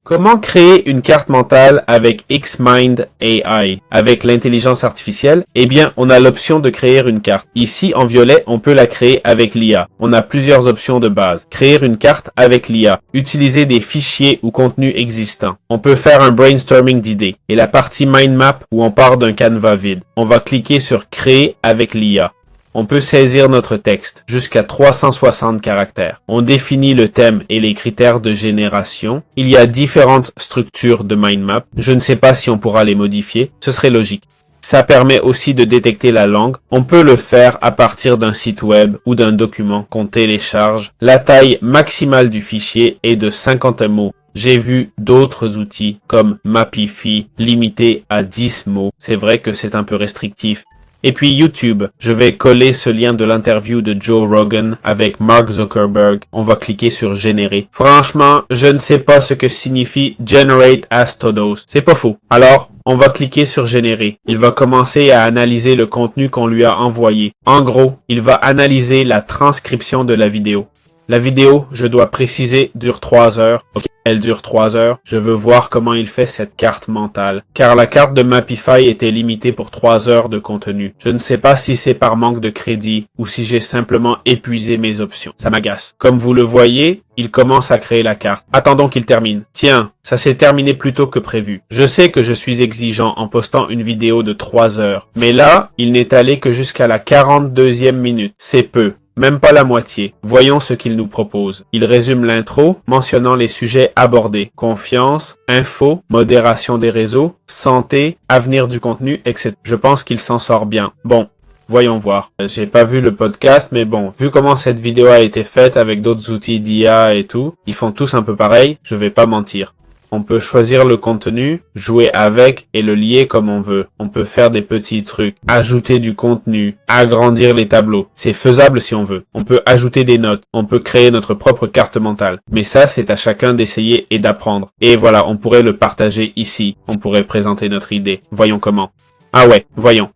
Comment créer une carte mentale avec Xmind AI? Avec l'intelligence artificielle, eh bien, on a l'option de créer une carte. Ici, en violet, on peut la créer avec l'IA. On a plusieurs options de base. Créer une carte avec l'IA. Utiliser des fichiers ou contenus existants. On peut faire un brainstorming d'idées. Et la partie mind map où on part d'un canevas vide. On va cliquer sur Créer avec l'IA. On peut saisir notre texte jusqu'à 360 caractères. On définit le thème et les critères de génération. Il y a différentes structures de mind map. Je ne sais pas si on pourra les modifier. Ce serait logique. Ça permet aussi de détecter la langue. On peut le faire à partir d'un site web ou d'un document qu'on télécharge. La taille maximale du fichier est de 50 mots. J'ai vu d'autres outils comme Mapify limités à 10 mots. C'est vrai que c'est un peu restrictif. Et puis YouTube, je vais coller ce lien de l'interview de Joe Rogan avec Mark Zuckerberg. On va cliquer sur générer. Franchement, je ne sais pas ce que signifie generate as todos. C'est pas faux. Alors, on va cliquer sur générer. Il va commencer à analyser le contenu qu'on lui a envoyé. En gros, il va analyser la transcription de la vidéo. La vidéo, je dois préciser, dure 3 heures. Ok, elle dure 3 heures. Je veux voir comment il fait cette carte mentale. Car la carte de Mapify était limitée pour 3 heures de contenu. Je ne sais pas si c'est par manque de crédit ou si j'ai simplement épuisé mes options. Ça m'agace. Comme vous le voyez, il commence à créer la carte. Attendons qu'il termine. Tiens, ça s'est terminé plus tôt que prévu. Je sais que je suis exigeant en postant une vidéo de 3 heures. Mais là, il n'est allé que jusqu'à la 42e minute. C'est peu. Même pas la moitié. Voyons ce qu'il nous propose. Il résume l'intro, mentionnant les sujets abordés. Confiance, info, modération des réseaux, santé, avenir du contenu, etc. Je pense qu'il s'en sort bien. Bon, voyons voir. J'ai pas vu le podcast, mais bon, vu comment cette vidéo a été faite avec d'autres outils d'IA et tout, ils font tous un peu pareil, je vais pas mentir. On peut choisir le contenu, jouer avec et le lier comme on veut. On peut faire des petits trucs, ajouter du contenu, agrandir les tableaux. C'est faisable si on veut. On peut ajouter des notes, on peut créer notre propre carte mentale. Mais ça, c'est à chacun d'essayer et d'apprendre. Et voilà, on pourrait le partager ici. On pourrait présenter notre idée. Voyons comment. Ah ouais, voyons.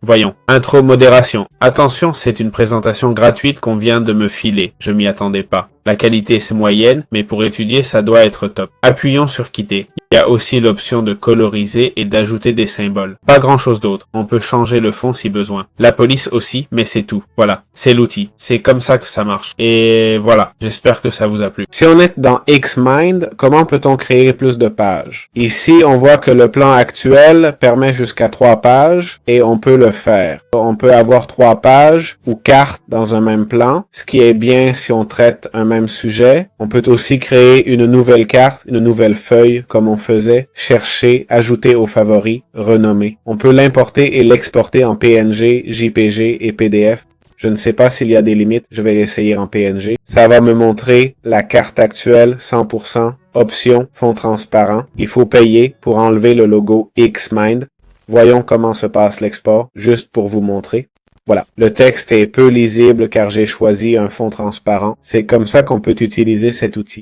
Intro modération. Attention, c'est une présentation gratuite qu'on vient de me filer. Je m'y attendais pas. La qualité c'est moyenne, mais pour étudier, ça doit être top. Appuyons sur quitter. Il y a aussi l'option de coloriser et d'ajouter des symboles. Pas grand chose d'autre. On peut changer le fond si besoin. La police aussi, mais c'est tout. Voilà. C'est l'outil. C'est comme ça que ça marche. Et voilà. J'espère que ça vous a plu. Si on est dans Xmind, comment peut-on créer plus de pages? Ici, on voit que le plan actuel permet jusqu'à 3 pages et on peut le faire. On peut avoir 3 pages ou cartes dans un même plan, ce qui est bien si on traite un même sujet. On peut aussi créer une nouvelle carte, une nouvelle feuille, comme on faisait, chercher, ajouter aux favoris, renommer. On peut l'importer et l'exporter en PNG, JPG et PDF. Je ne sais pas s'il y a des limites, je vais essayer en PNG. Ça va me montrer la carte actuelle 100%, option, fond transparent. Il faut payer pour enlever le logo Xmind. Voyons comment se passe l'export, juste pour vous montrer. Voilà, le texte est peu lisible car j'ai choisi un fond transparent. C'est comme ça qu'on peut utiliser cet outil.